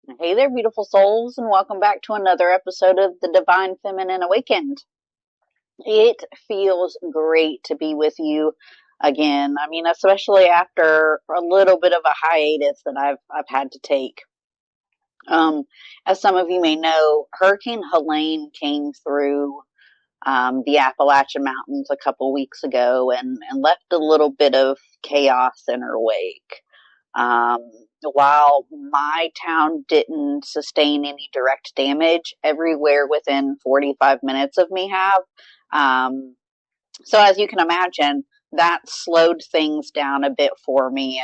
Hey there, beautiful souls, and welcome back to another episode of the Divine Feminine Awakened. It feels great to be with you again. I mean, especially after a little bit of a hiatus that I've had to take. As some of you may know, Hurricane Helene came through the Appalachian Mountains a couple weeks ago and left a little bit of chaos in her wake. While my town didn't sustain any direct damage, everywhere within 45 minutes of me have. So as you can imagine, that slowed things down a bit for me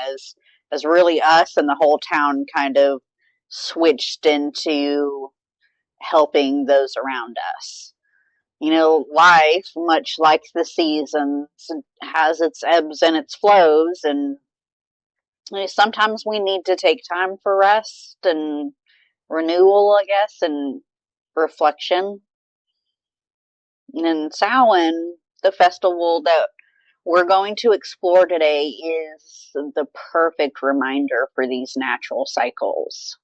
as really us and the whole town kind of switched into helping those around us. You know, life, much like the seasons, has its ebbs and its flows, and sometimes we need to take time for rest and renewal, I guess, and reflection. And Samhain, the festival that we're going to explore today, is the perfect reminder for these natural cycles.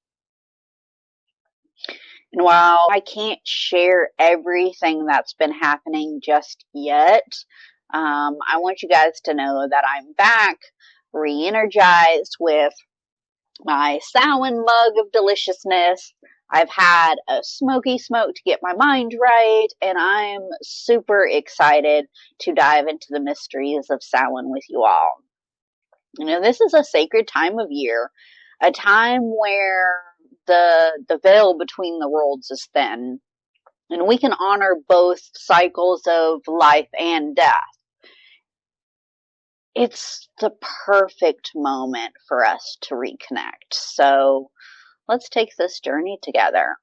And while I can't share everything that's been happening just yet, I want you guys to know that I'm back, re-energized with my Samhain mug of deliciousness. I've had a smoky smoke to get my mind right, and I'm super excited to dive into the mysteries of Samhain with you all. You know, this is a sacred time of year, a time where the veil between the worlds is thin, and we can honor both cycles of life and death. It's the perfect moment for us to reconnect. So let's take this journey together.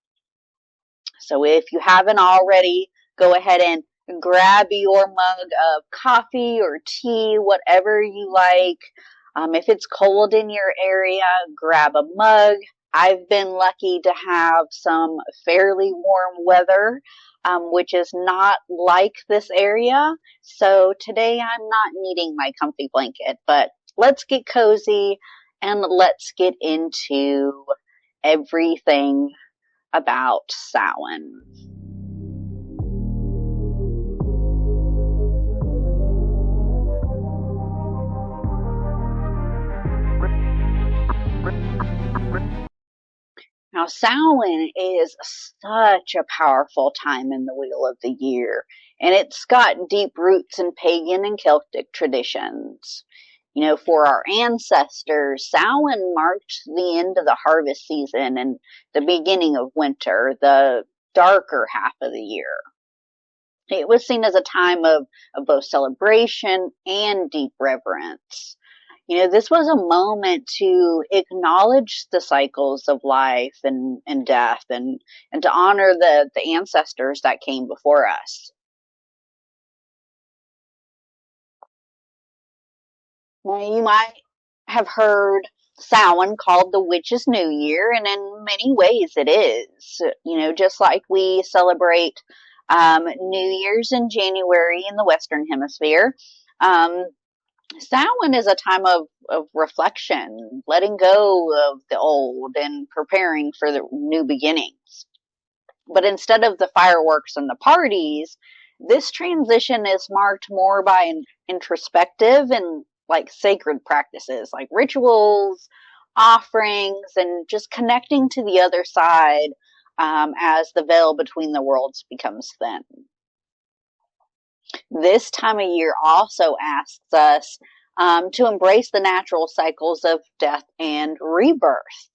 So if you haven't already, go ahead and grab your mug of coffee or tea, whatever you like. If it's cold in your area, grab a mug. I've been lucky to have some fairly warm weather, which is not like this area. So today I'm not needing my comfy blanket, but let's get cozy and let's get into everything about Samhain. Now, Samhain is such a powerful time in the wheel of the year, and it's got deep roots in pagan and Celtic traditions. You know, for our ancestors, Samhain marked the end of the harvest season and the beginning of winter, the darker half of the year. It was seen as a time of both celebration and deep reverence. You know, this was a moment to acknowledge the cycles of life and death and to honor the ancestors that came before us. Now, you might have heard Samhain called the Witch's New Year, and in many ways it is. You know, just like we celebrate New Year's in January in the Western Hemisphere, Samhain is a time of reflection, letting go of the old and preparing for the new beginnings. But instead of the fireworks and the parties, this transition is marked more by introspective and like sacred practices, like rituals, offerings, and just connecting to the other side as the veil between the worlds becomes thin. This time of year also asks us to embrace the natural cycles of death and rebirth.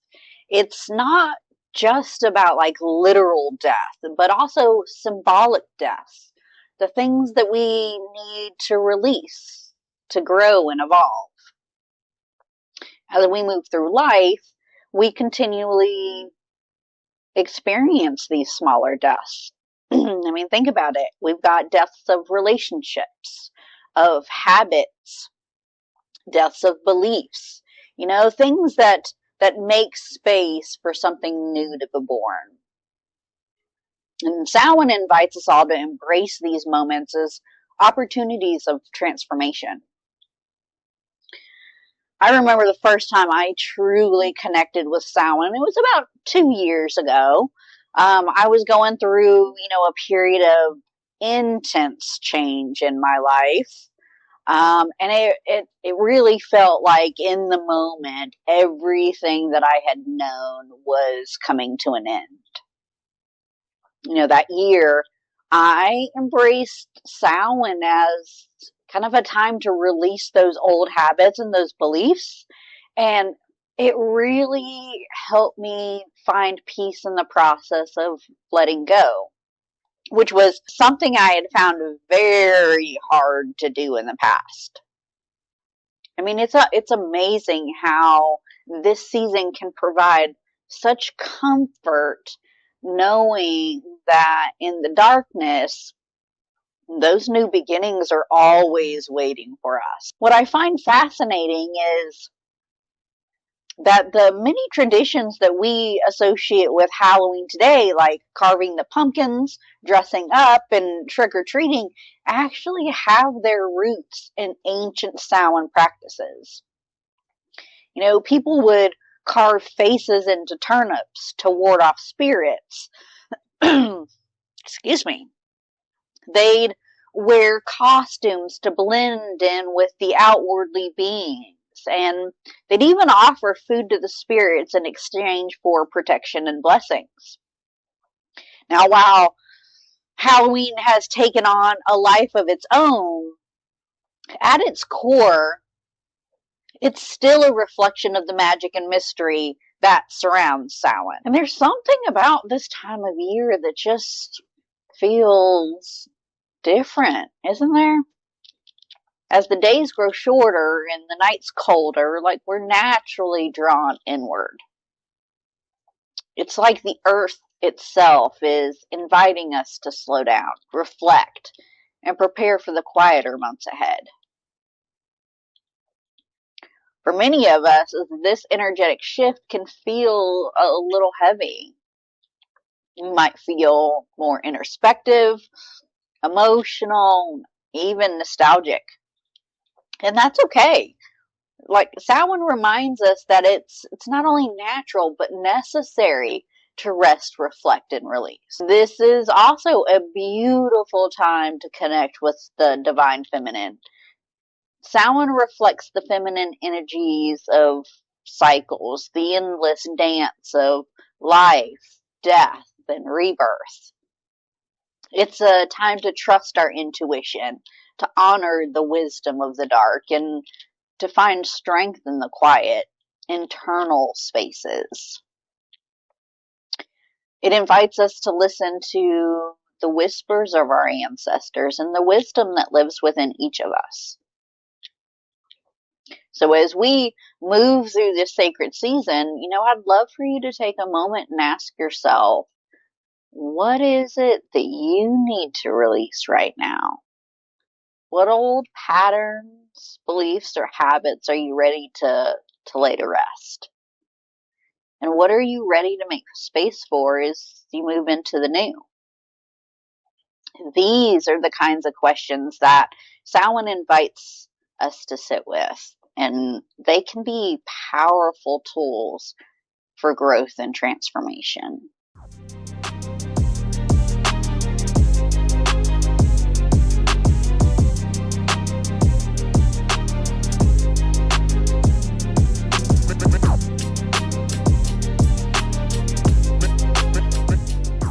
It's not just about like literal death, but also symbolic death. The things that we need to release, to grow and evolve. As we move through life, we continually experience these smaller deaths. I mean, think about it. We've got deaths of relationships, of habits, deaths of beliefs, you know, things that make space for something new to be born. And Samhain invites us all to embrace these moments as opportunities of transformation. I remember the first time I truly connected with Samhain. It was about 2 years ago. I was going through, a period of intense change in my life. And it really felt like in the moment, everything that I had known was coming to an end. That year, I embraced Samhain as kind of a time to release those old habits and those beliefs. And it really helped me find peace in the process of letting go, which was something I had found very hard to do in the past. I mean, it's amazing how this season can provide such comfort knowing that in the darkness, those new beginnings are always waiting for us. What I find fascinating is that the many traditions that we associate with Halloween today, like carving the pumpkins, dressing up, and trick-or-treating, actually have their roots in ancient Samhain practices. People would carve faces into turnips to ward off spirits. Excuse me. They'd wear costumes to blend in with the outwardly beings. And they'd even offer food to the spirits in exchange for protection and blessings. Now, while Halloween has taken on a life of its own, at its core, it's still a reflection of the magic and mystery that surrounds Samhain. And there's something about this time of year that just feels different, isn't there? As the days grow shorter and the nights colder, like we're naturally drawn inward. It's like the earth itself is inviting us to slow down, reflect, and prepare for the quieter months ahead. For many of us, this energetic shift can feel a little heavy. You might feel more introspective, emotional, even nostalgic. And that's okay. Like Samhain reminds us that it's not only natural but necessary to rest, reflect, and release. This is also a beautiful time to connect with the divine feminine. Samhain reflects the feminine energies of cycles, the endless dance of life, death, and rebirth. It's a time to trust our intuition, to honor the wisdom of the dark, and to find strength in the quiet, internal spaces. It invites us to listen to the whispers of our ancestors and the wisdom that lives within each of us. So as we move through this sacred season, I'd love for you to take a moment and ask yourself, what is it that you need to release right now? What old patterns, beliefs, or habits are you ready to lay to rest? And what are you ready to make space for as you move into the new? These are the kinds of questions that Samhain invites us to sit with, and they can be powerful tools for growth and transformation.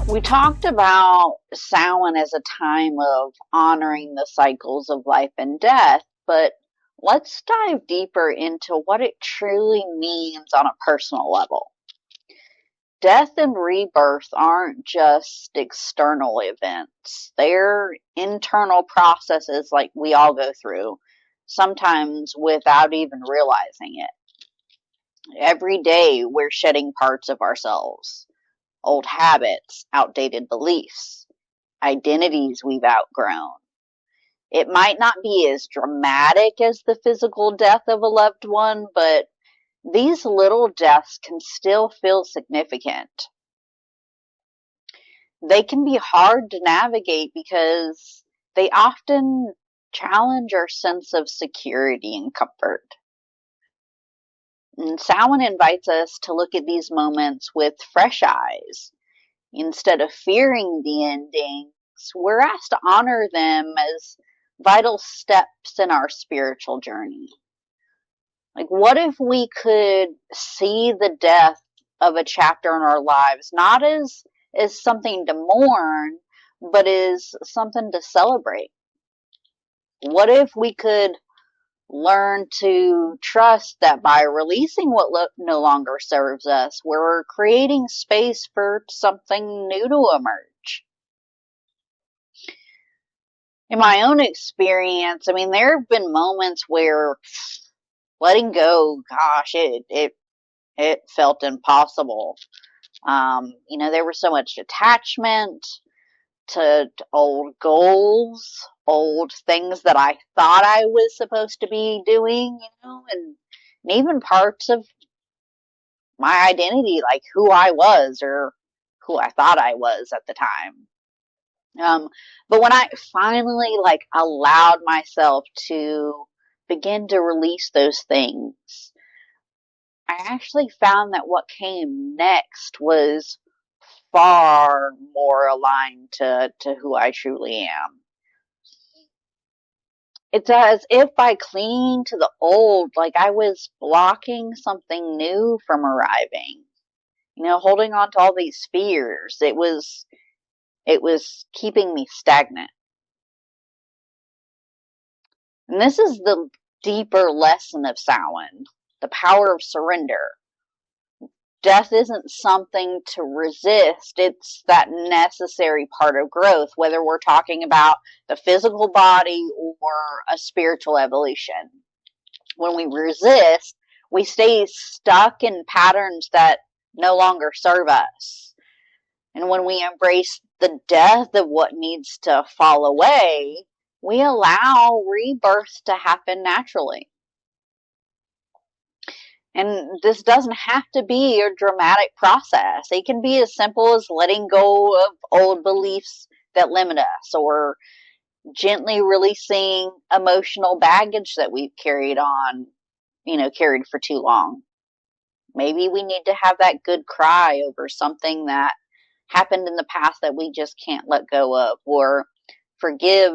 We talked about Samhain as a time of honoring the cycles of life and death, but let's dive deeper into what it truly means on a personal level. Death and rebirth aren't just external events. They're internal processes like we all go through, sometimes without even realizing it. Every day we're shedding parts of ourselves. Old habits, outdated beliefs, identities we've outgrown. It might not be as dramatic as the physical death of a loved one, but these little deaths can still feel significant. They can be hard to navigate because they often challenge our sense of security and comfort. And Samhain invites us to look at these moments with fresh eyes. Instead of fearing the endings, we're asked to honor them as vital steps in our spiritual journey. Like, what if we could see the death of a chapter in our lives not as something to mourn, but as something to celebrate? What if we could learn to trust that by releasing what no longer serves us, we're creating space for something new to emerge? In my own experience, I mean, there have been moments where letting go, gosh, it felt impossible. There was so much attachment to old goals, old things that I thought I was supposed to be doing, and even parts of my identity, like who I was or who I thought I was at the time. But when I finally allowed myself to begin to release those things, I actually found that what came next was far more aligned to who I truly am. It's as if by clinging to the old, I was blocking something new from arriving. Holding on to all these fears. It was keeping me stagnant. And this is the deeper lesson of Samhain, the power of surrender. Death isn't something to resist. It's that necessary part of growth, whether we're talking about the physical body or a spiritual evolution. When we resist, we stay stuck in patterns that no longer serve us. And when we embrace the death of what needs to fall away, we allow rebirth to happen naturally. And this doesn't have to be a dramatic process. It can be as simple as letting go of old beliefs that limit us, or gently releasing emotional baggage that we've carried for too long. Maybe we need to have that good cry over something that happened in the past that we just can't let go of, or forgive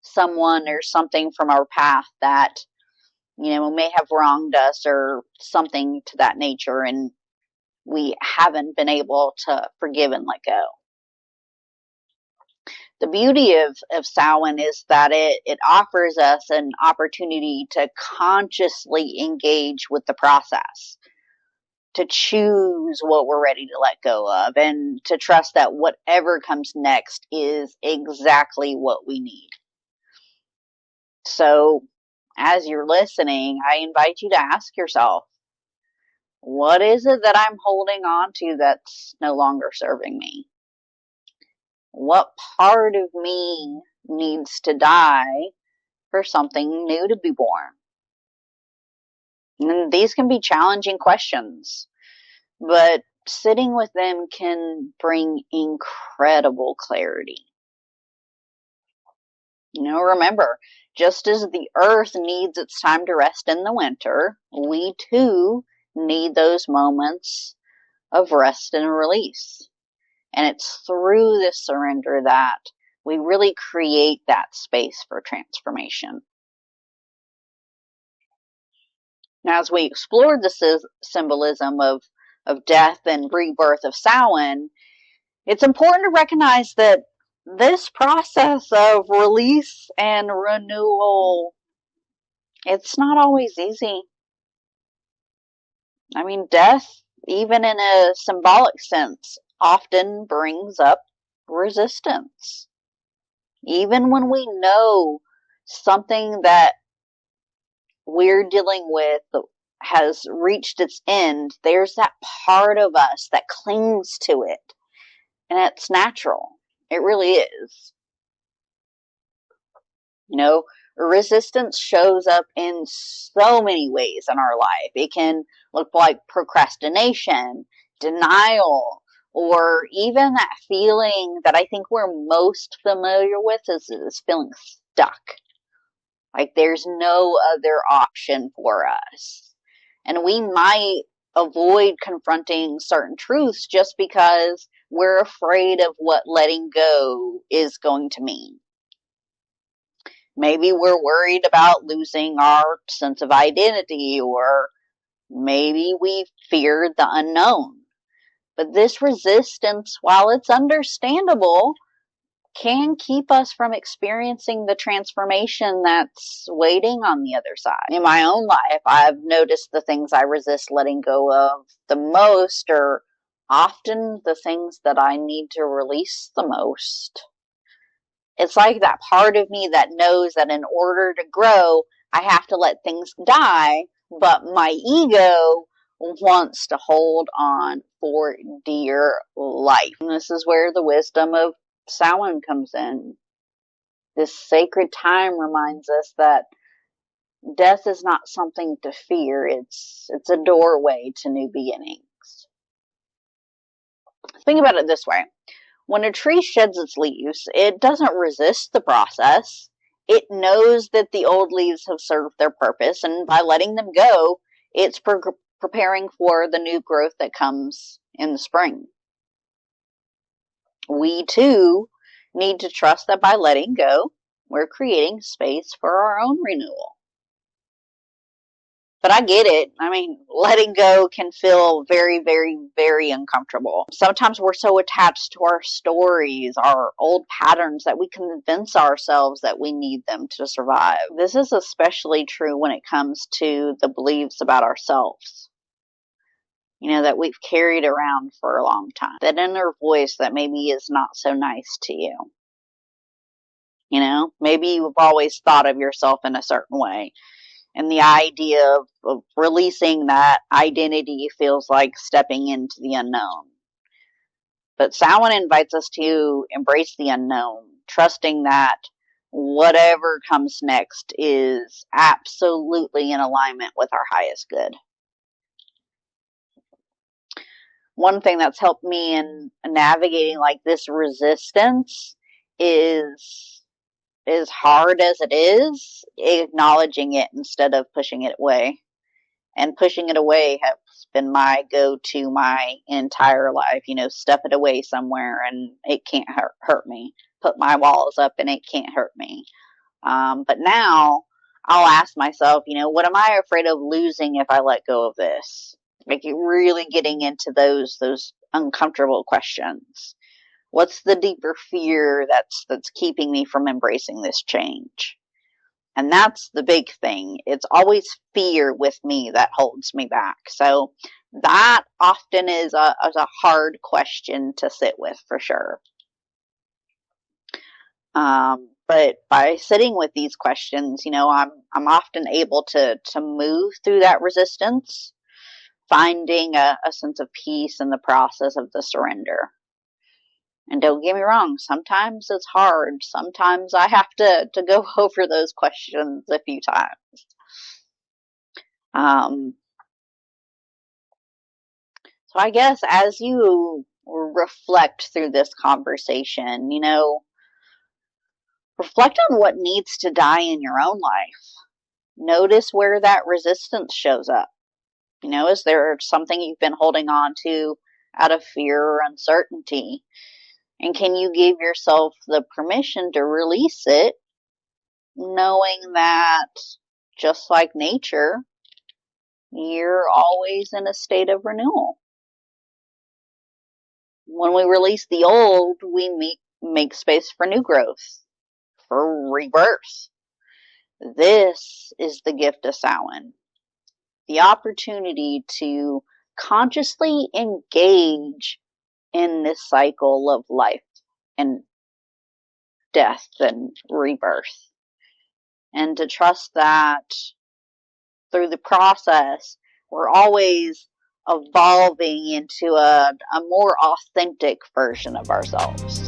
someone or something from our past that may have wronged us or something to that nature, and we haven't been able to forgive and let go. The beauty of Samhain is that it offers us an opportunity to consciously engage with the process, to choose what we're ready to let go of, and to trust that whatever comes next is exactly what we need. So, as you're listening, I invite you to ask yourself, what is it that I'm holding on to that's no longer serving me? What part of me needs to die for something new to be born? And these can be challenging questions, but sitting with them can bring incredible clarity. Remember, just as the earth needs its time to rest in the winter, we too need those moments of rest and release. And it's through this surrender that we really create that space for transformation. Now, as we explored the symbolism of death and rebirth of Samhain, it's important to recognize that this process of release and renewal, it's not always easy. I mean, death, even in a symbolic sense, often brings up resistance. Even when we know something that we're dealing with has reached its end, there's that part of us that clings to it. And it's natural. It really is. Resistance shows up in so many ways in our life. It can look like procrastination, denial, or even that feeling that I think we're most familiar with is feeling stuck. Like there's no other option for us. And we might avoid confronting certain truths just because we're afraid of what letting go is going to mean. Maybe we're worried about losing our sense of identity, or maybe we fear the unknown. But this resistance, while it's understandable, can keep us from experiencing the transformation that's waiting on the other side. In my own life, I've noticed the things I resist letting go of the most are often the things that I need to release the most. It's like that part of me that knows that in order to grow, I have to let things die, but my ego wants to hold on for dear life. And this is where the wisdom of Samhain comes in. This sacred time reminds us that death is not something to fear. It's a doorway to new beginnings. Think about it this way. When a tree sheds its leaves, it doesn't resist the process. It knows that the old leaves have served their purpose, and by letting them go, it's preparing for the new growth that comes in the spring. We, too, need to trust that by letting go, we're creating space for our own renewal. But I get it. I mean, letting go can feel very, very, very uncomfortable. Sometimes we're so attached to our stories, our old patterns, that we convince ourselves that we need them to survive. This is especially true when it comes to the beliefs about ourselves, that we've carried around for a long time. That inner voice that maybe is not so nice to you. Maybe you've always thought of yourself in a certain way. And the idea of releasing that identity feels like stepping into the unknown. But Samhain invites us to embrace the unknown, trusting that whatever comes next is absolutely in alignment with our highest good. One thing that's helped me in navigating this resistance is, as hard as it is, acknowledging it instead of pushing it away. And pushing it away has been my go-to my entire life. Stuff it away somewhere and it can't hurt me. Put my walls up and it can't hurt me. But now I'll ask myself, what am I afraid of losing if I let go of this? Really getting into those uncomfortable questions. What's the deeper fear that's keeping me from embracing this change? And that's the big thing. It's always fear with me that holds me back. So that often is a hard question to sit with, for sure. But by sitting with these questions, I'm often able to move through that resistance, finding a sense of peace in the process of the surrender. And don't get me wrong, sometimes it's hard. Sometimes I have to go over those questions a few times. So I guess as you reflect through this conversation, reflect on what needs to die in your own life. Notice where that resistance shows up. Is there something you've been holding on to out of fear or uncertainty? And can you give yourself the permission to release it, knowing that, just like nature, you're always in a state of renewal. When we release the old, we make space for new growth, for rebirth. This is the gift of Samhain. The opportunity to consciously engage in this cycle of life and death and rebirth. And to trust that through the process, we're always evolving into a more authentic version of ourselves.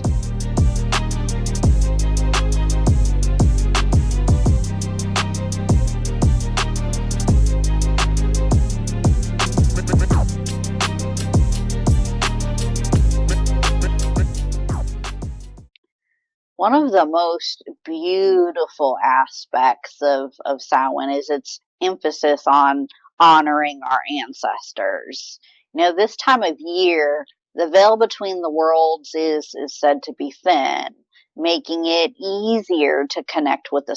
One of the most beautiful aspects of Samhain is its emphasis on honoring our ancestors. This time of year, the veil between the worlds is said to be thin, making it easier to connect with the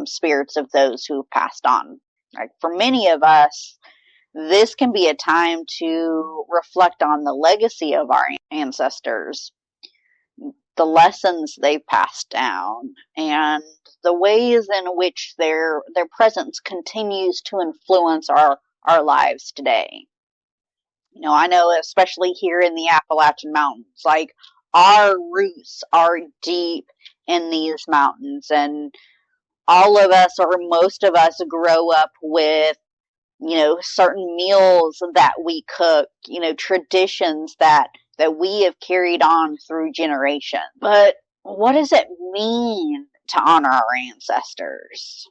spirits of those who passed on. Like for many of us, this can be a time to reflect on the legacy of our ancestors, the lessons they've passed down, and the ways in which their presence continues to influence our lives today. I know especially here in the Appalachian Mountains, like our roots are deep in these mountains, and all of us or most of us grow up with certain meals that we cook, traditions that we have carried on through generations. But what does it mean to honor our ancestors?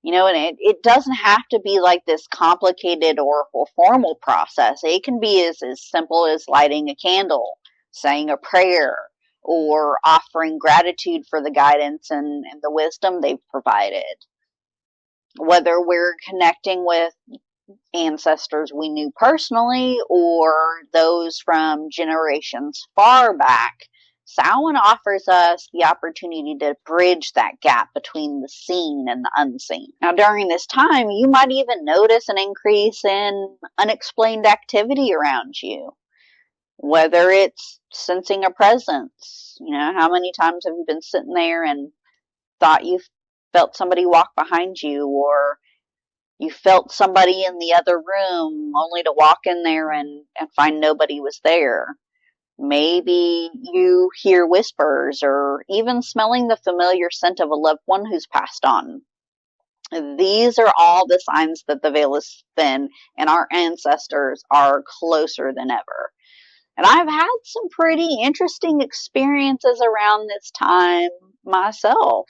And it doesn't have to be like this complicated or formal process. It can be as simple as lighting a candle, saying a prayer, or offering gratitude for the guidance and the wisdom they've provided. Whether we're connecting with ancestors we knew personally or those from generations far back, Samhain offers us the opportunity to bridge that gap between the seen and the unseen. Now, during this time, you might even notice an increase in unexplained activity around you. Whether it's sensing a presence, how many times have you been sitting there and thought you felt somebody walk behind you, or you felt somebody in the other room only to walk in there and find nobody was there? Maybe you hear whispers or even smelling the familiar scent of a loved one who's passed on. These are all the signs that the veil is thin and our ancestors are closer than ever. And I've had some pretty interesting experiences around this time myself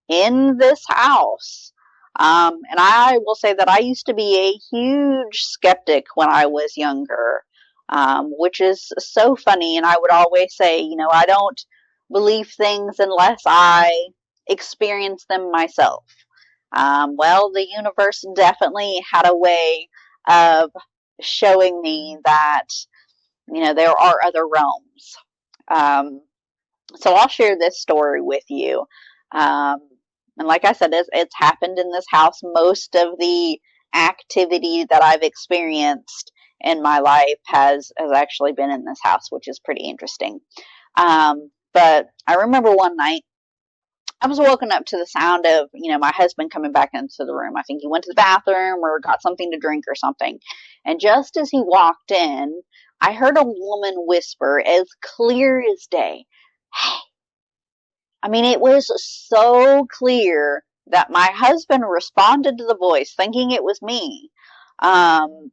in this house. And I will say that I used to be a huge skeptic when I was younger, which is so funny. And I would always say, I don't believe things unless I experience them myself. Well, the universe definitely had a way of showing me that, there are other realms. So I'll share this story with you. And like I said, it's happened in this house. Most of the activity that I've experienced in my life has actually been in this house, which is pretty interesting. But I remember one night I was woken up to the sound of, my husband coming back into the room. I think he went to the bathroom or got something to drink or something. And just as he walked in, I heard a woman whisper as clear as day, "Hey." I mean, it was so clear that my husband responded to the voice thinking it was me. And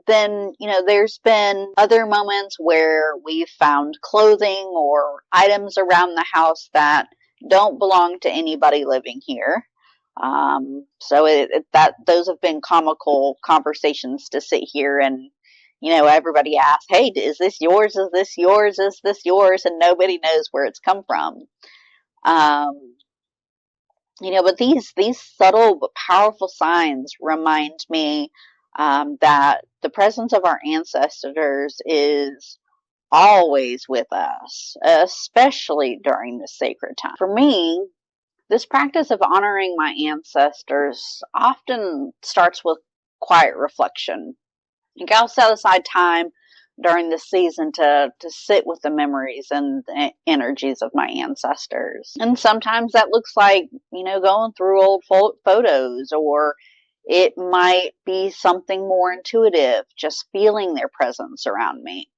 then, there's been other moments where we've found clothing or items around the house that don't belong to anybody living here. So those have been comical conversations to sit here and, everybody asks, "Hey, is this yours? Is this yours? Is this yours?" And nobody knows where it's come from. But these subtle but powerful signs remind me that the presence of our ancestors is always with us, especially during this sacred time. For me, this practice of honoring my ancestors often starts with quiet reflection. I'll set aside time during this season to sit with the memories and the energies of my ancestors. And sometimes that looks like, going through old photos, or it might be something more intuitive, just feeling their presence around me.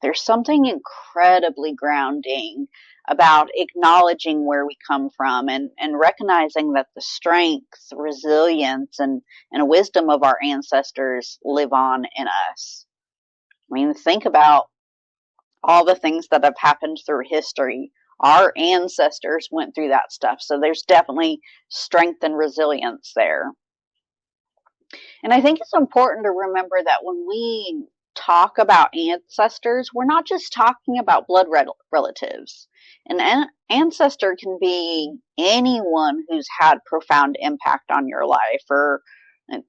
There's something incredibly grounding about acknowledging where we come from and recognizing that the strength, resilience, and wisdom of our ancestors live on in us. I mean, think about all the things that have happened through history. Our ancestors went through that stuff, so there's definitely strength and resilience there. And I think it's important to remember that when we talk about ancestors, we're not just talking about blood relatives. An ancestor can be anyone who's had profound impact on your life, or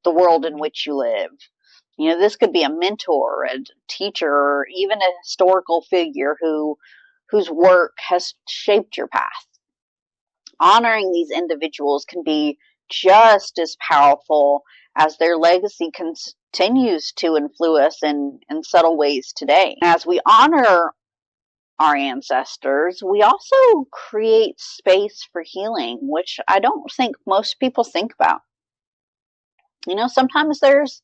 the world in which you live. This could be a mentor, a teacher, or even a historical figure whose work has shaped your path. Honoring these individuals can be just as powerful as their legacy continues to influence in subtle ways today. As we honor our ancestors, we also create space for healing, which I don't think most people think about. Sometimes there's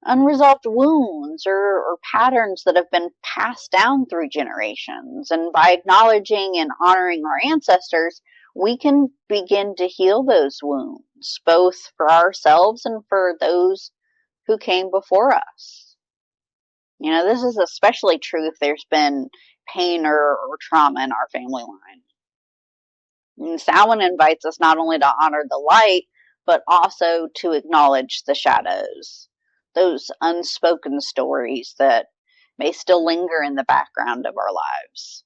unresolved wounds or patterns that have been passed down through generations. And by acknowledging and honoring our ancestors, we can begin to heal those wounds, both for ourselves and for those who came before us. This is especially true if there's been pain or trauma in our family line. And Samhain invites us not only to honor the light, but also to acknowledge the shadows, those unspoken stories that may still linger in the background of our lives.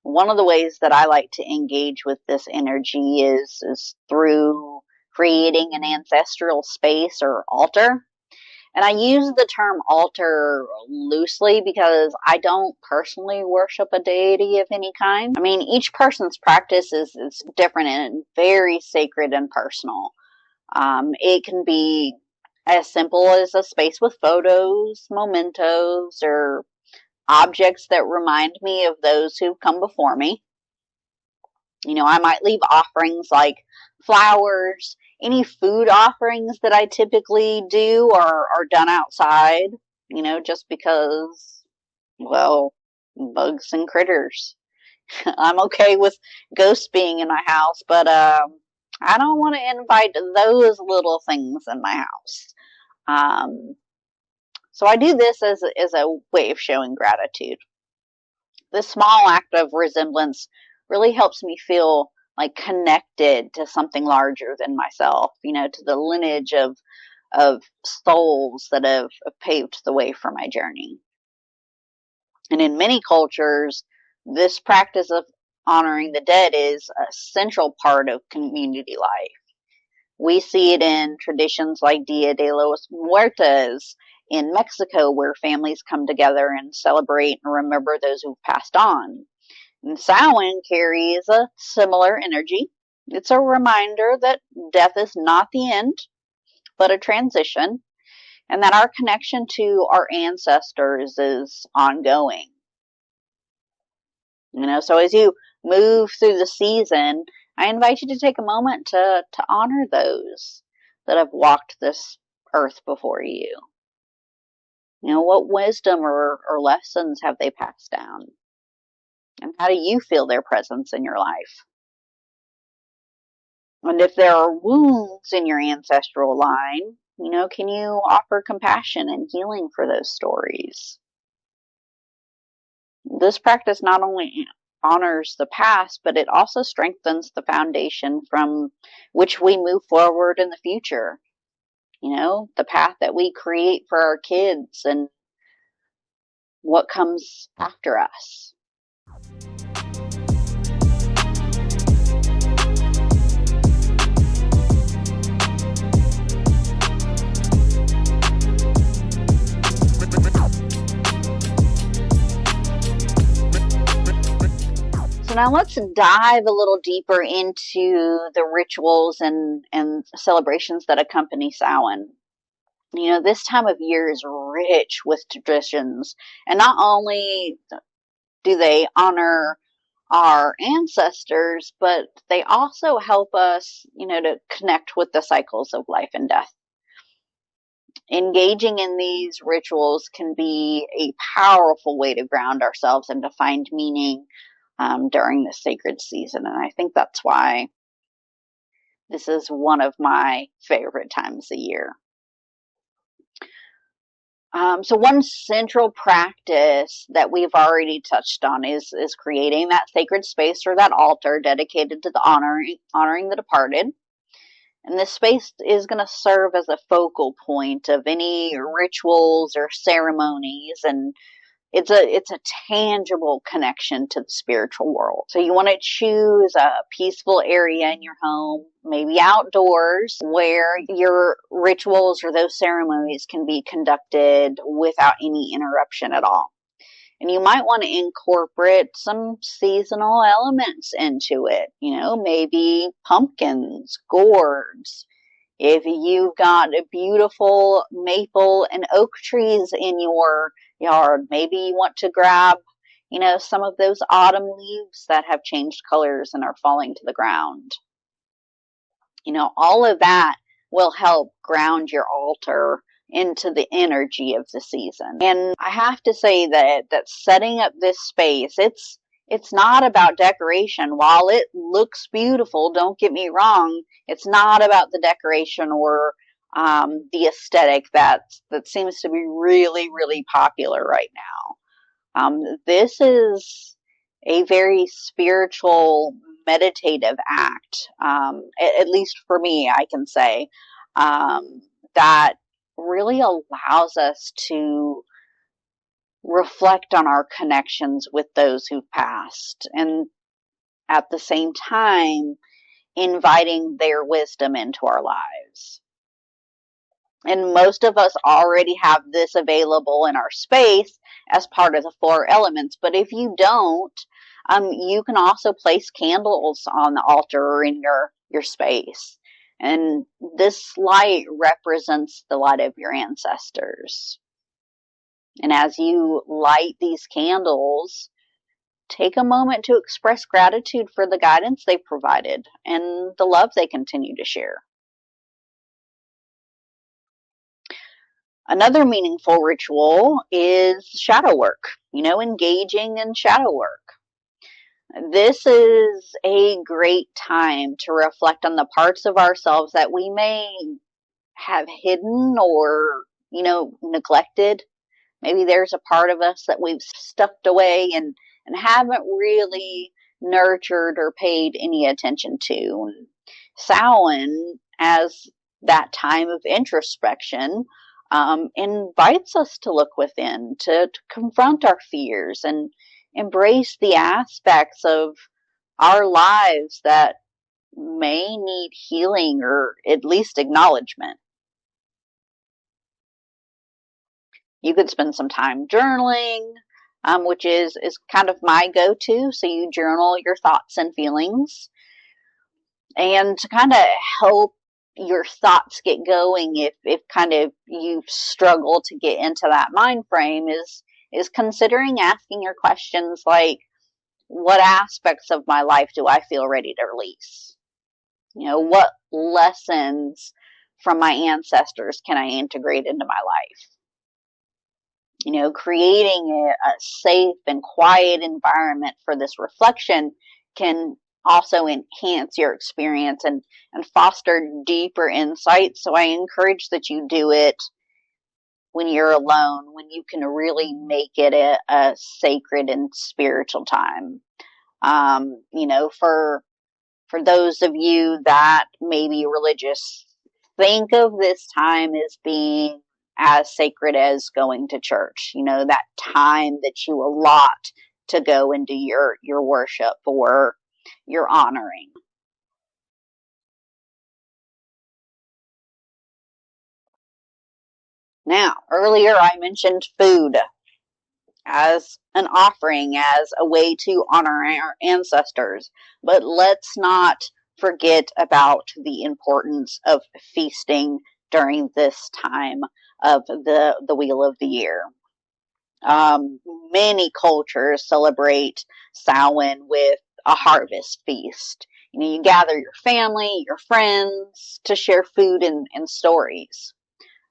One of the ways that I like to engage with this energy is through creating an ancestral space or altar. And I use the term altar loosely because I don't personally worship a deity of any kind. I mean, each person's practice is different and very sacred and personal. It can be as simple as a space with photos, mementos, or objects that remind me of those who've come before me. I might leave offerings like flowers. Any food offerings that I typically do are done outside, just because, well, bugs and critters. I'm okay with ghosts being in my house, but I don't want to invite those little things in my house. So I do this as a way of showing gratitude. This small act of resemblance really helps me feel like connected to something larger than myself, to the lineage of souls that have paved the way for my journey. And in many cultures, this practice of honoring the dead is a central part of community life. We see it in traditions like Dia de los Muertos in Mexico, where families come together and celebrate and remember those who've passed on. And Samhain carries a similar energy. It's a reminder that death is not the end, but a transition, and that our connection to our ancestors is ongoing. So as you move through the season, I invite you to take a moment to honor those that have walked this earth before you. What wisdom or lessons have they passed down? And how do you feel their presence in your life? And if there are wounds in your ancestral line, can you offer compassion and healing for those stories? This practice not only honors the past, but it also strengthens the foundation from which we move forward in the future. The path that we create for our kids and what comes after us. So now let's dive a little deeper into the rituals and celebrations that accompany Samhain. This time of year is rich with traditions, and not only do they honor our ancestors, but they also help us, to connect with the cycles of life and death. Engaging in these rituals can be a powerful way to ground ourselves and to find meaning during this sacred season. And I think that's why this is one of my favorite times of year. So one central practice that we've already touched on is creating that sacred space or that altar dedicated to the honoring the departed. And this space is going to serve as a focal point of any rituals or ceremonies and it's a tangible connection to the spiritual world. So you want to choose a peaceful area in your home, maybe outdoors, where your rituals or those ceremonies can be conducted without any interruption at all. And you might want to incorporate some seasonal elements into it. Maybe pumpkins, gourds. If you've got beautiful maple and oak trees in your yard, maybe you want to grab, some of those autumn leaves that have changed colors and are falling to the ground. All of that will help ground your altar into the energy of the season. And I have to say that setting up this space, it's not about decoration. While it looks beautiful, don't get me wrong, it's not about the decoration or the aesthetic that seems to be really, really popular right now. This is a very spiritual, meditative act, at least for me, I can say, that really allows us to reflect on our connections with those who've passed, and at the same time inviting their wisdom into our lives. And most of us already have this available in our space as part of the 4 elements, but if you don't, you can also place candles on the altar or in your space. And this light represents the light of your ancestors. And as you light these candles, take a moment to express gratitude for the guidance they provided and the love they continue to share. Another meaningful ritual is shadow work, engaging in shadow work. This is a great time to reflect on the parts of ourselves that we may have hidden or, neglected. Maybe there's a part of us that we've stuffed away and haven't really nurtured or paid any attention to. Samhain, as that time of introspection, invites us to look within, to confront our fears and embrace the aspects of our lives that may need healing or at least acknowledgement. You could spend some time journaling, which is kind of my go-to. So you journal your thoughts and feelings. And to kind of help your thoughts get going, if kind of you struggle to get into that mind frame, is considering asking your questions like, what aspects of my life do I feel ready to release? What lessons from my ancestors can I integrate into my life? Creating a safe and quiet environment for this reflection can also enhance your experience and foster deeper insight. So I encourage that you do it when you're alone, when you can really make it a sacred and spiritual time. For those of you that may be religious, think of this time as being as sacred as going to church. That time that you allot to go and do your worship or your honoring. Now, earlier I mentioned food as an offering, as a way to honor our ancestors. But let's not forget about the importance of feasting during this time of the Wheel of the Year. Many cultures celebrate Samhain with a harvest feast. You gather your family, your friends to share food and stories.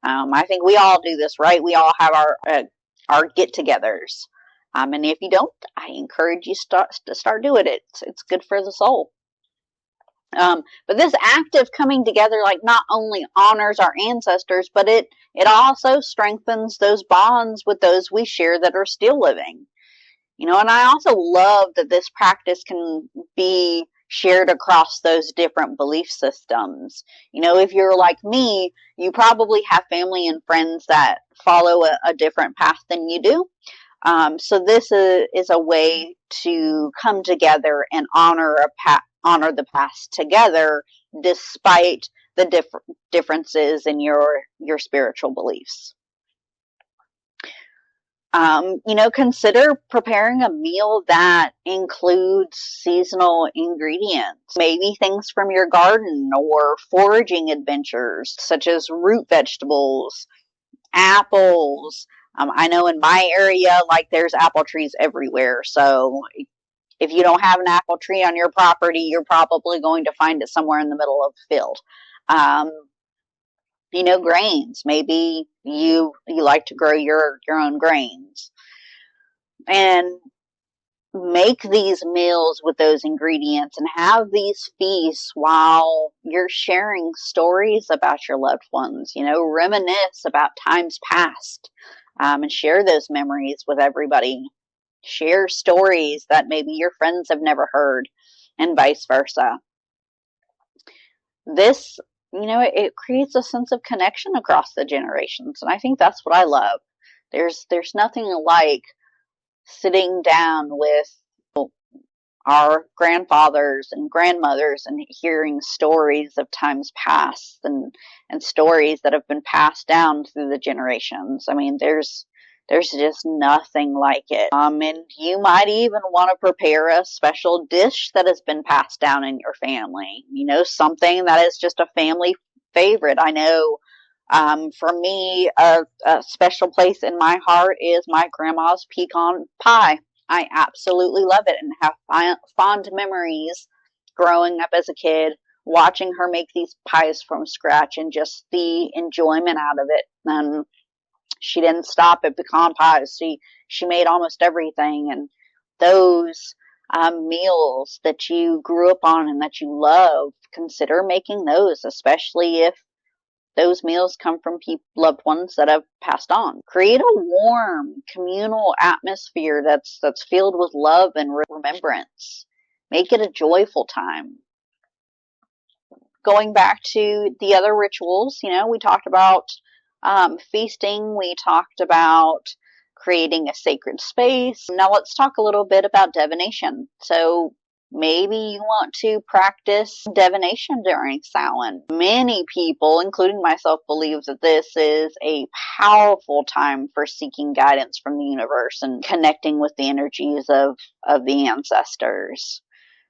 I think we all do this, right? We all have our get-togethers. And if you don't, I encourage you to start doing it. It's good for the soul. But this act of coming together, not only honors our ancestors, but it also strengthens those bonds with those we share that are still living. And I also love that this practice can be shared across those different belief systems. If you're like me, you probably have family and friends that follow a different path than you do. So this is a way to come together and honor the past together, despite the differences in your spiritual beliefs. Consider preparing a meal that includes seasonal ingredients, maybe things from your garden or foraging adventures, such as root vegetables, apples. I know in my area, there's apple trees everywhere. So if you don't have an apple tree on your property, you're probably going to find it somewhere in the middle of the field. Grains. Maybe you like to grow your own grains. And make these meals with those ingredients and have these feasts while you're sharing stories about your loved ones. Reminisce about times past, and share those memories with everybody. Share stories that maybe your friends have never heard, and vice versa. This, it creates a sense of connection across the generations, and I think that's what I love. There's nothing like sitting down with our grandfathers and grandmothers and hearing stories of times past and stories that have been passed down through the generations. I mean, there's just nothing like it. And you might even want to prepare a special dish that has been passed down in your family. Something that is just a family favorite. I know for me, a special place in my heart is my grandma's pecan pie. I absolutely love it and have fond memories growing up as a kid, watching her make these pies from scratch and just the enjoyment out of it. And she didn't stop at pecan pies. She made almost everything. And those meals that you grew up on and that you love, consider making those, especially if those meals come from loved ones that have passed on. Create a warm, communal atmosphere that's filled with love and remembrance. Make it a joyful time. Going back to the other rituals, we talked about feasting. We talked about creating a sacred space. Now let's talk a little bit about divination. So maybe you want to practice divination during Samhain. Many people, including myself, believe that this is a powerful time for seeking guidance from the universe and connecting with the energies of the ancestors.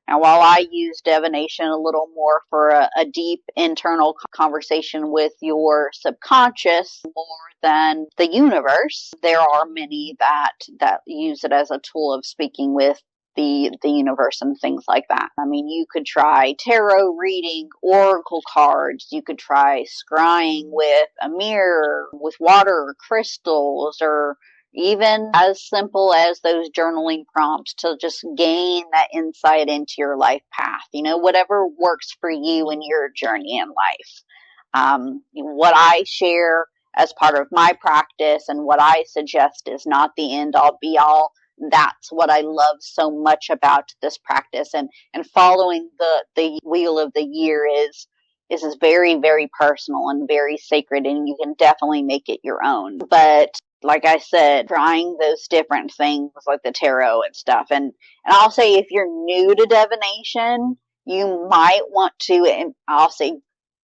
Now, while I use divination a little more for a deep internal conversation with your subconscious more than the universe, there are many that use it as a tool of speaking with the universe and things like that. I mean, you could try tarot reading, oracle cards. You could try scrying with a mirror, with water or crystals, or even as simple as those journaling prompts to just gain that insight into your life path. Whatever works for you in your journey in life. What I share as part of my practice and what I suggest is not the end all be all. That's what I love so much about this practice, and following the wheel of the year is very, very personal and very sacred, and you can definitely make it your own. But like I said, trying those different things like the tarot and stuff, and I'll say if you're new to divination, you might want to, and I'll say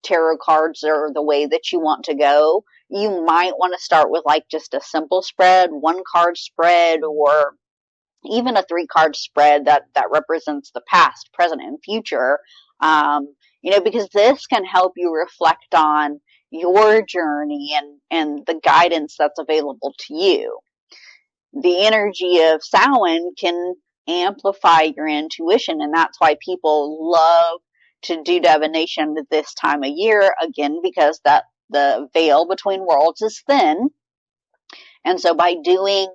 tarot cards are the way that you want to go. You might want to start with just a simple spread, 1 card spread, or even a 3-card spread that represents the past, present, and future, because this can help you reflect on your journey and the guidance that's available to you. The energy of Samhain can amplify your intuition, and that's why people love to do divination at this time of year, again, because that the veil between worlds is thin. And so by doing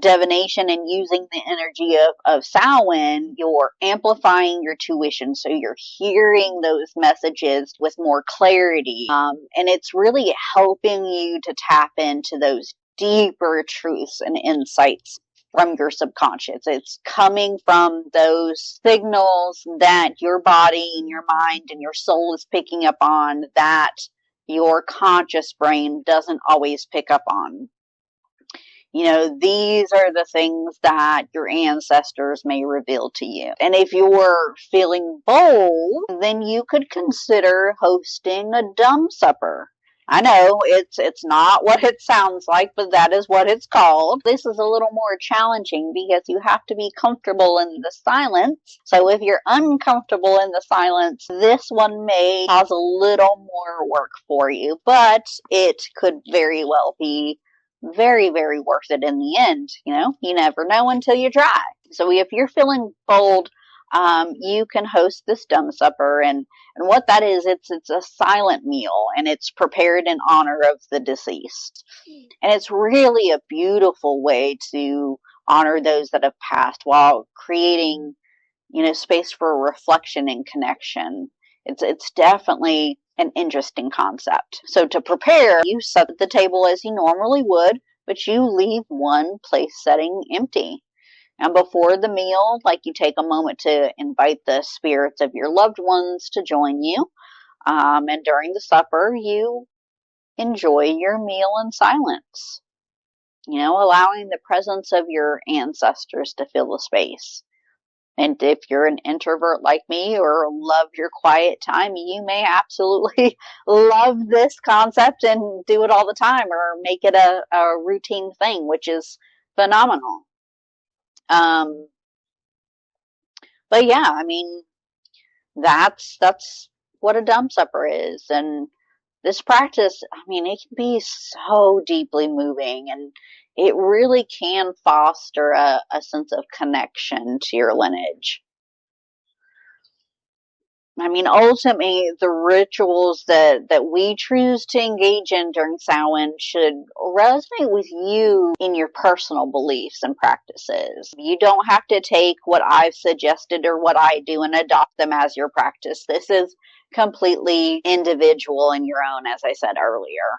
divination and using the energy of Samhain, you're amplifying your tuition, so you're hearing those messages with more clarity, and it's really helping you to tap into those deeper truths and insights from your subconscious. It's coming from those signals that your body and your mind and your soul is picking up on that your conscious brain doesn't always pick up on. These are the things that your ancestors may reveal to you. And if you're feeling bold, then you could consider hosting a dumb supper. I know it's not what it sounds like, but that is what it's called. This is a little more challenging because you have to be comfortable in the silence. So if you're uncomfortable in the silence, this one may cause a little more work for you, but it could very well be very, very worth it in the end. You never know until you try. So if you're feeling bold, you can host this dumb supper, and what that is, it's a silent meal, and it's prepared in honor of the deceased. And it's really a beautiful way to honor those that have passed while creating, space for reflection and connection. It's definitely an interesting concept. So to prepare, you set the table as you normally would, but you leave one place setting empty. And before the meal, you take a moment to invite the spirits of your loved ones to join you. And during the supper, you enjoy your meal in silence, allowing the presence of your ancestors to fill the space. And if you're an introvert like me or love your quiet time, you may absolutely love this concept and do it all the time or make it a routine thing, which is phenomenal. But yeah, that's what a dumb supper is. And this practice, it can be so deeply moving, and it really can foster a sense of connection to your lineage. Ultimately, the rituals that we choose to engage in during Samhain should resonate with you in your personal beliefs and practices. You don't have to take what I've suggested or what I do and adopt them as your practice. This is completely individual and your own, as I said earlier.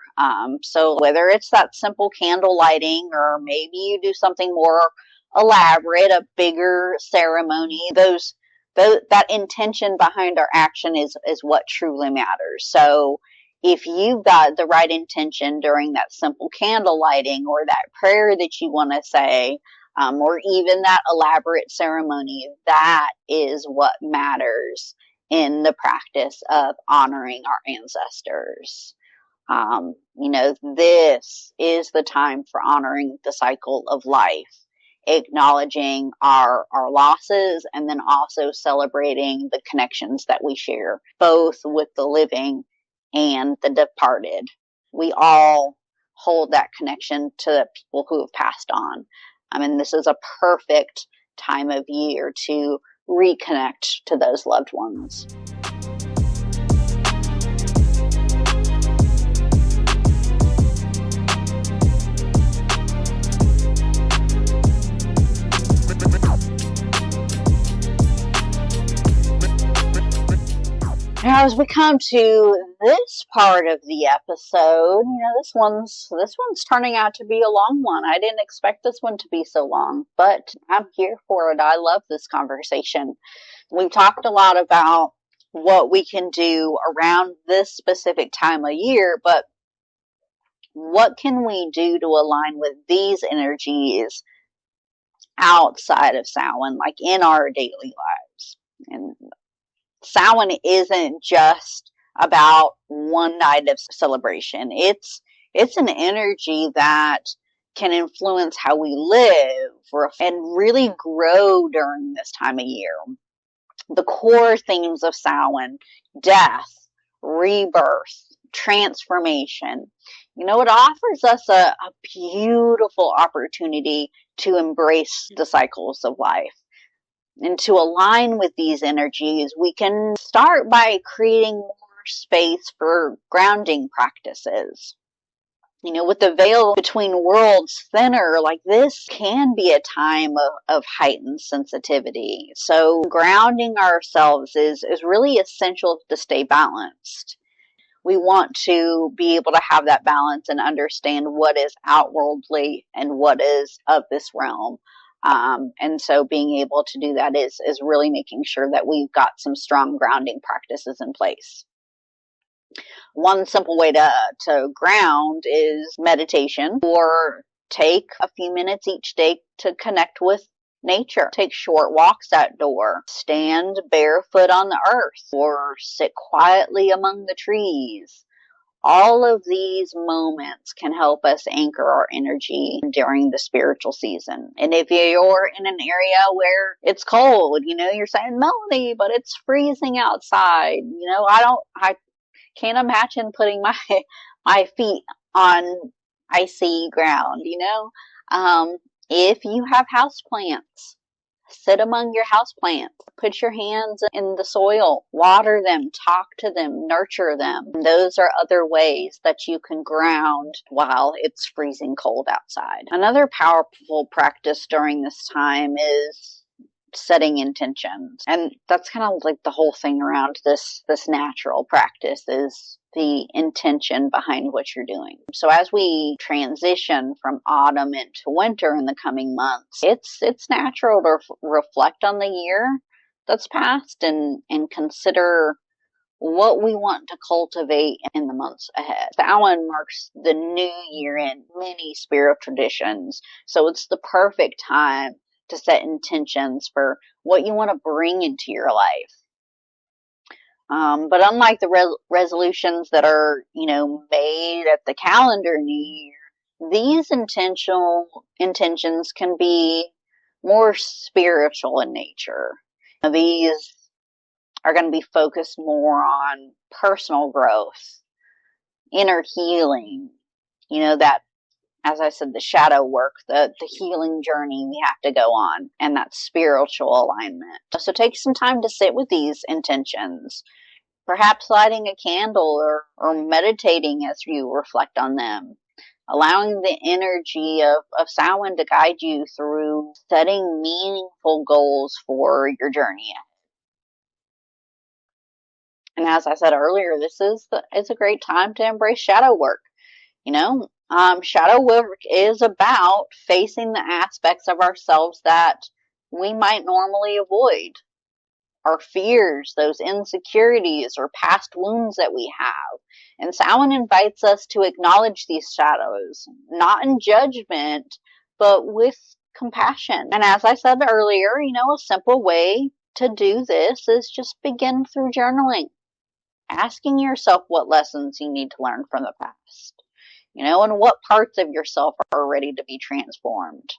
So whether it's that simple candle lighting, or maybe you do something more elaborate, a bigger ceremony, that intention behind our action is what truly matters. So if you've got the right intention during that simple candle lighting, or that prayer that you want to say, or even that elaborate ceremony, that is what matters in the practice of honoring our ancestors. This is the time for honoring the cycle of life, acknowledging our losses, and then also celebrating the connections that we share, both with the living and the departed. We all hold that connection to the people who have passed on. This is a perfect time of year to reconnect to those loved ones. Now, as we come to this part of the episode, this one's turning out to be a long one. I didn't expect this one to be so long, but I'm here for it. I love this conversation. We've talked a lot about what we can do around this specific time of year, but what can we do to align with these energies outside of Samhain, in our daily lives? And Samhain isn't just about one night of celebration. It's an energy that can influence how we live and really grow during this time of year. The core themes of Samhain: death, rebirth, transformation. It offers us a beautiful opportunity to embrace the cycles of life. And to align with these energies, we can start by creating more space for grounding practices. With the veil between worlds thinner, this can be a time of heightened sensitivity. So grounding ourselves is really essential to stay balanced. We want to be able to have that balance and understand what is outworldly and what is of this realm. And so being able to do that is really making sure that we've got some strong grounding practices in place. One simple way to ground is meditation, or take a few minutes each day to connect with nature. Take short walks outdoor, stand barefoot on the earth, or sit quietly among the trees. All of these moments can help us anchor our energy during the spiritual season. And if you're in an area where it's cold, you're saying, Melanie, but it's freezing outside. I can't imagine putting my feet on icy ground, if you have houseplants, sit among your houseplants. Put your hands in the soil, water them, talk to them, nurture them. Those are other ways that you can ground while it's freezing cold outside. Another powerful practice during this time is setting intentions. And that's kind of like the whole thing around this natural practice is the intention behind what you're doing. So as we transition from autumn into winter in the coming months, it's natural to reflect on the year that's passed and consider what we want to cultivate in the months ahead. Samhain marks the new year in many spiritual traditions, so it's the perfect time to set intentions for what you want to bring into your life. But unlike the resolutions that are, made at the calendar new year, these intentions can be more spiritual in nature. These are going to be focused more on personal growth, inner healing, that, as I said, the shadow work, the healing journey we have to go on, and that spiritual alignment. So take some time to sit with these intentions, perhaps lighting a candle or meditating as you reflect on them, allowing the energy of Samhain to guide you through setting meaningful goals for your journey. And as I said earlier, this is a great time to embrace shadow work. Shadow work is about facing the aspects of ourselves that we might normally avoid. Our fears, those insecurities, or past wounds that we have. And Samhain invites us to acknowledge these shadows, not in judgment, but with compassion. And as I said earlier, a simple way to do this is just begin through journaling. Asking yourself what lessons you need to learn from the past. And what parts of yourself are ready to be transformed.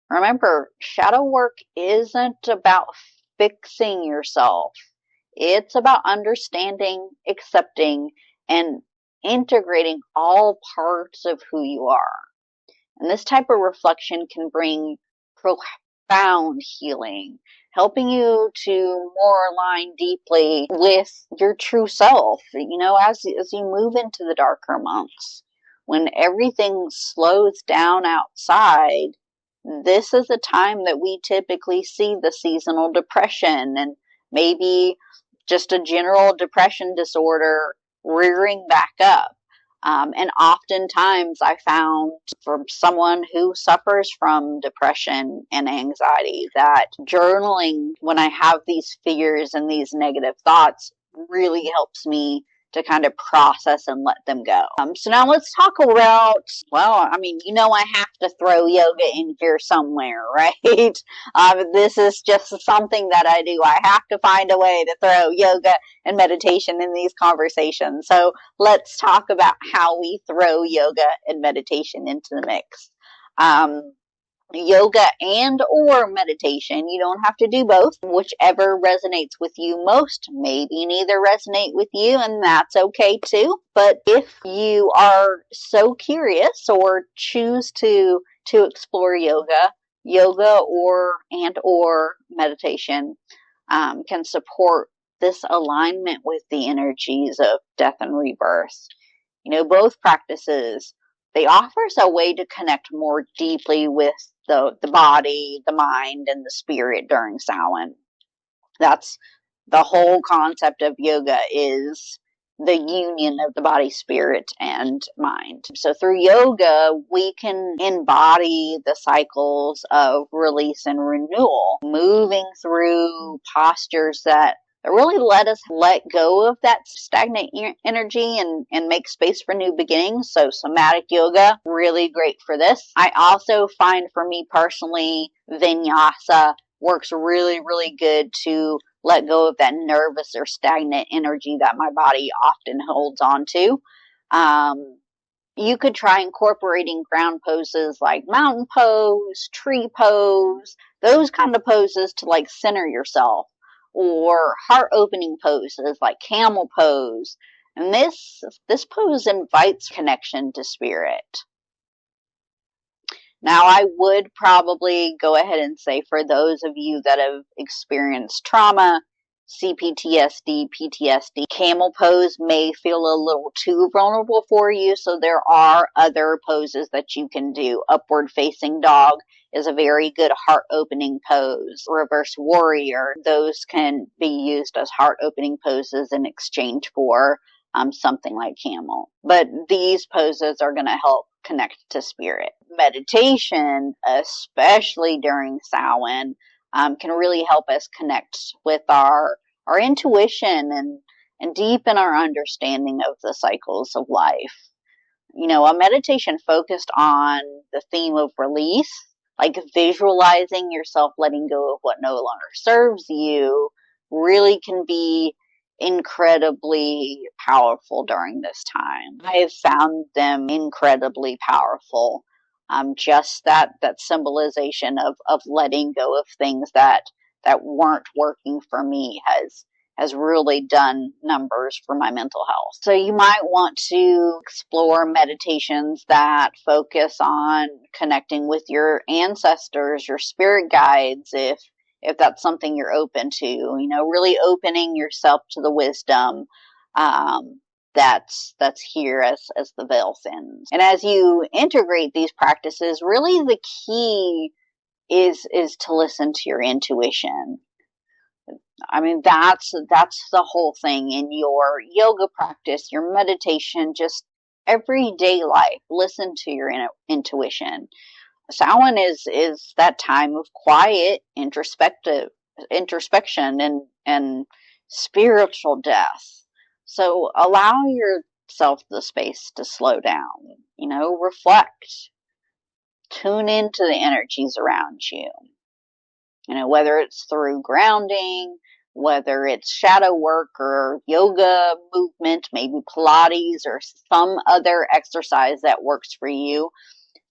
Remember, shadow work isn't about fixing yourself. It's about understanding, accepting, and integrating all parts of who you are. And this type of reflection can bring profound healing, helping you to more align deeply with your true self, as you move into the darker months. When everything slows down outside, this is a time that we typically see the seasonal depression and maybe just a general depression disorder rearing back up. And oftentimes I found for someone who suffers from depression and anxiety that journaling when I have these fears and these negative thoughts really helps me to kind of process and let them go. So now let's talk about, I have to throw yoga in here somewhere, right? This is just something that I do. I have to find a way to throw yoga and meditation in these conversations. So let's talk about how we throw yoga and meditation into the mix. Yoga and or meditation. You don't have to do both. Whichever resonates with you most. Maybe neither resonate with you, and that's okay too. But if you are so curious or choose to explore yoga or meditation can support this alignment with the energies of death and rebirth. Both practices, they offer us a way to connect more deeply with the body, the mind, and the spirit during Samhain. That's the whole concept of yoga, is the union of the body, spirit, and mind. So through yoga, we can embody the cycles of release and renewal, moving through postures that that really let us let go of that stagnant energy and make space for new beginnings. So somatic yoga, really great for this. I also find, for me personally, vinyasa works really, really good to let go of that nervous or stagnant energy that my body often holds on to. You could try incorporating ground poses like mountain pose, tree pose, those kind of poses to like center yourself, or heart opening poses like camel pose. And this pose invites connection to spirit. Now, I would probably go ahead and say, for those of you that have experienced trauma, CPTSD, PTSD, camel pose may feel a little too vulnerable for you, so there are other poses that you can do. Upward facing dog is a very good heart opening pose. Reverse warrior, those can be used as heart opening poses in exchange for something like camel. But these poses are going to help connect to spirit. Meditation, especially during Samhain, can really help us connect with our intuition and deepen our understanding of the cycles of life. A meditation focused on the theme of release, like visualizing yourself letting go of what no longer serves you, really can be incredibly powerful during this time. I have found them incredibly powerful. Just that symbolization of letting go of things that weren't working for me has really done numbers for my mental health. So you might want to explore meditations that focus on connecting with your ancestors, your spirit guides, if that's something you're open to, really opening yourself to the wisdom that's here as the veil thins. And as you integrate these practices, really the key is to listen to your intuition. I mean, that's the whole thing in your yoga practice, your meditation, just everyday life. Listen to your intuition. Samhain is that time of quiet introspection and spiritual death. So allow yourself the space to slow down, reflect, tune into the energies around you. Whether it's through grounding, whether it's shadow work or yoga movement, maybe Pilates or some other exercise that works for you.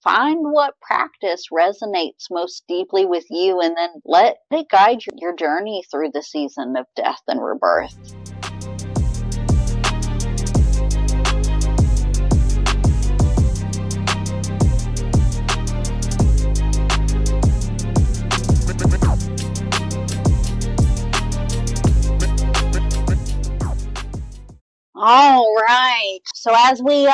Find what practice resonates most deeply with you, and then let it guide your journey through the season of death and rebirth. All right. So as we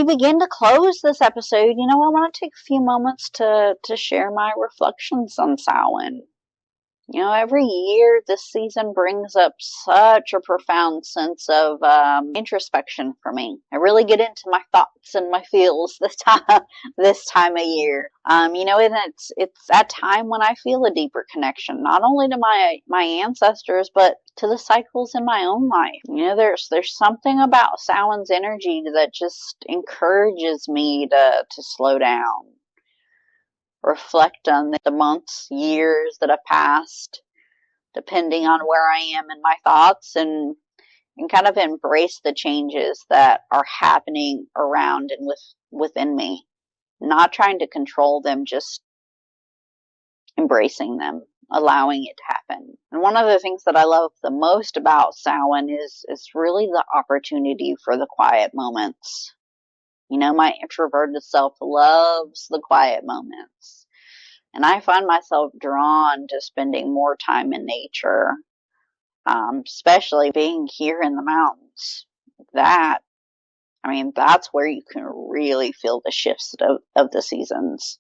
begin to close this episode, I want to take a few moments to share my reflections on Samhain. Every year this season brings up such a profound sense of introspection for me. I really get into my thoughts and my feels this time of year. And it's that time when I feel a deeper connection, not only to my ancestors, but to the cycles in my own life. There's something about Samhain's energy that just encourages me to slow down. Reflect on the months, years that have passed, depending on where I am in my thoughts, and kind of embrace the changes that are happening around and within me. Not trying to control them, just embracing them, allowing it to happen. And one of the things that I love the most about Samhain is really the opportunity for the quiet moments. My introverted self loves the quiet moments. And I find myself drawn to spending more time in nature, especially being here in the mountains. That's where you can really feel the shifts of the seasons.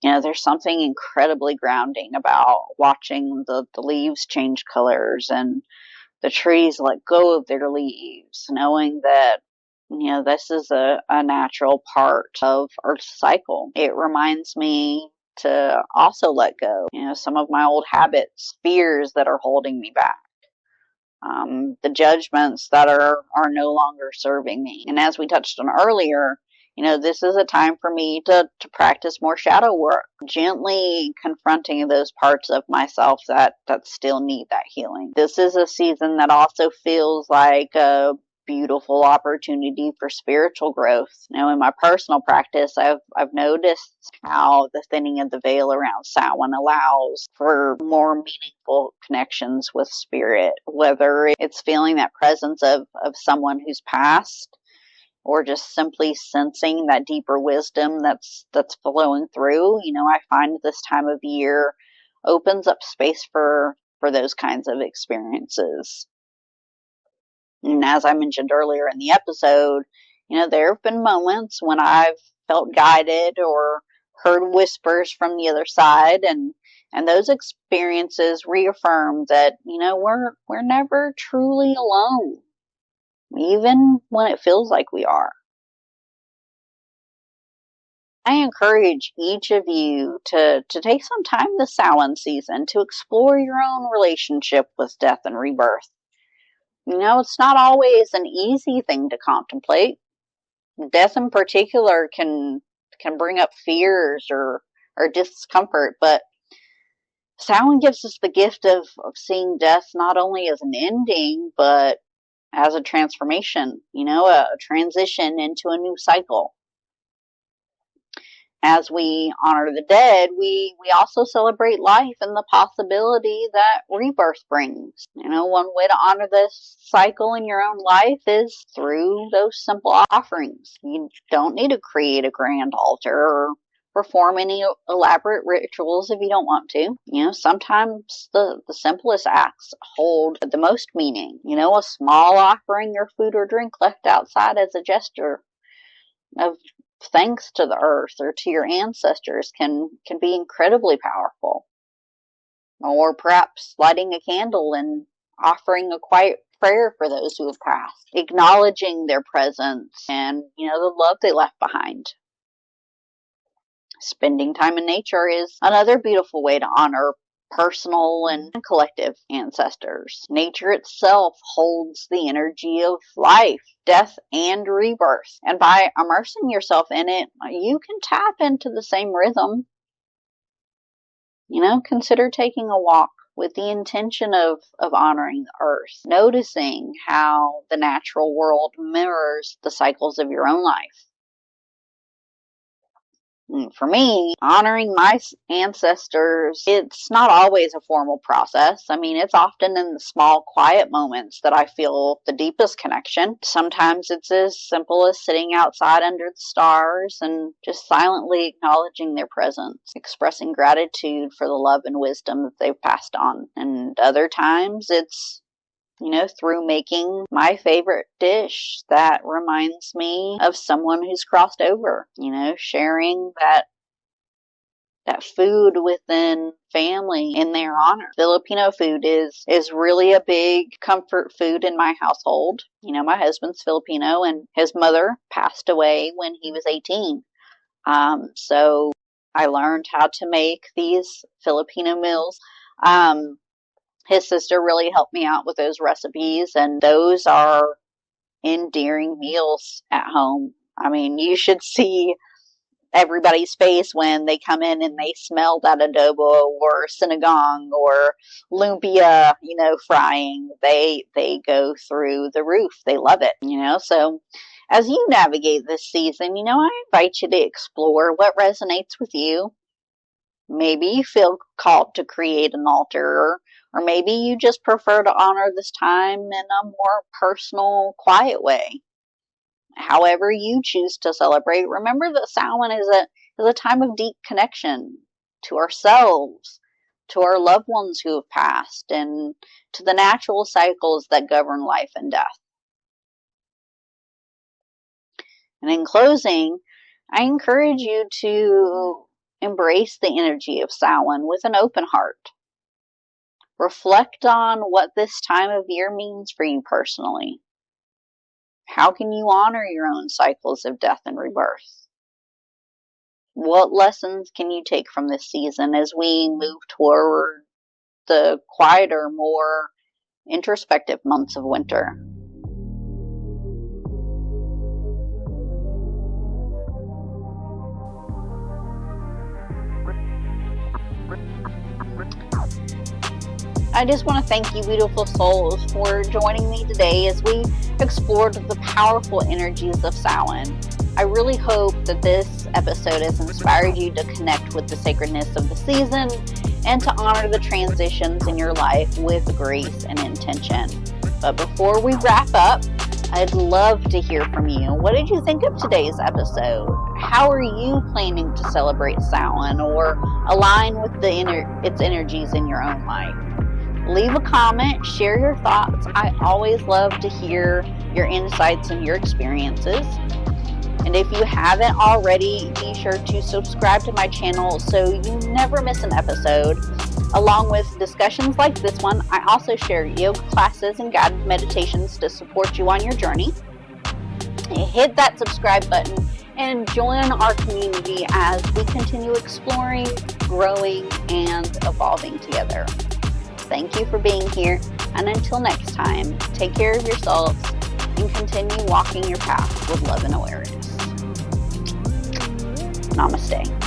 There's something incredibly grounding about watching the leaves change colors and the trees let go of their leaves, knowing that this is a natural part of Earth's cycle. It reminds me to also let go, some of my old habits, fears that are holding me back. the judgments that are no longer serving me. And as we touched on earlier, this is a time for me to practice more shadow work, gently confronting those parts of myself that still need that healing. This is a season that also feels like a beautiful opportunity for spiritual growth. In my personal practice, I've noticed how the thinning of the veil around Samhain allows for more meaningful connections with spirit, whether it's feeling that presence of someone who's passed, or just simply sensing that deeper wisdom that's flowing through. I find this time of year opens up space for those kinds of experiences. And as I mentioned earlier in the episode, there have been moments when I've felt guided or heard whispers from the other side, and those experiences reaffirm that, we're never truly alone, even when it feels like we are. I encourage each of you to take some time this Samhain season to explore your own relationship with death and rebirth. It's not always an easy thing to contemplate. Death in particular can bring up fears or discomfort, but Samhain gives us the gift of seeing death not only as an ending, but as a transformation, a transition into a new cycle. As we honor the dead, we also celebrate life and the possibility that rebirth brings. One way to honor this cycle in your own life is through those simple offerings. You don't need to create a grand altar or perform any elaborate rituals if you don't want to. Sometimes the simplest acts hold the most meaning. A small offering or food or drink left outside as a gesture of thanks to the earth or to your ancestors can be incredibly powerful. Or perhaps lighting a candle and offering a quiet prayer for those who have passed, acknowledging their presence and the love they left behind. Spending time in nature is another beautiful way to honor personal and collective ancestors. Nature itself holds the energy of life, death, and rebirth. And by immersing yourself in it, you can tap into the same rhythm. Consider taking a walk with the intention of honoring the earth, noticing how the natural world mirrors the cycles of your own life. For me, honoring my ancestors, it's not always a formal process. It's often in the small, quiet moments that I feel the deepest connection. Sometimes it's as simple as sitting outside under the stars and just silently acknowledging their presence, expressing gratitude for the love and wisdom that they've passed on. And other times it's through making my favorite dish that reminds me of someone who's crossed over, sharing that food within family in their honor. Filipino food is really a big comfort food in my household. My husband's Filipino and his mother passed away when he was 18. So I learned how to make these Filipino meals. His sister really helped me out with those recipes, and those are endearing meals at home. You should see everybody's face when they come in and they smell that adobo or sinigang or lumpia, frying. They go through the roof. They love it, So as you navigate this season, I invite you to explore what resonates with you. Maybe you feel called to create an altar, or maybe you just prefer to honor this time in a more personal, quiet way. However you choose to celebrate, remember that Samhain is a time of deep connection to ourselves, to our loved ones who have passed, and to the natural cycles that govern life and death. And in closing, I encourage you to embrace the energy of Samhain with an open heart. Reflect on what this time of year means for you personally. How can you honor your own cycles of death and rebirth? What lessons can you take from this season as we move toward the quieter, more introspective months of winter. I just want to thank you, beautiful souls, for joining me today as we explored the powerful energies of Samhain. I really hope that this episode has inspired you to connect with the sacredness of the season and to honor the transitions in your life with grace and intention. But before we wrap up, I'd love to hear from you. What did you think of today's episode? How are you planning to celebrate Samhain or align with its energies in your own life? Leave a comment, share your thoughts. I always love to hear your insights and your experiences. And if you haven't already, be sure to subscribe to my channel so you never miss an episode. Along with discussions like this one, I also share yoga classes and guided meditations to support you on your journey. Hit that subscribe button and join our community as we continue exploring, growing, and evolving together. Thank you for being here, and until next time, take care of yourselves and continue walking your path with love and awareness. Namaste.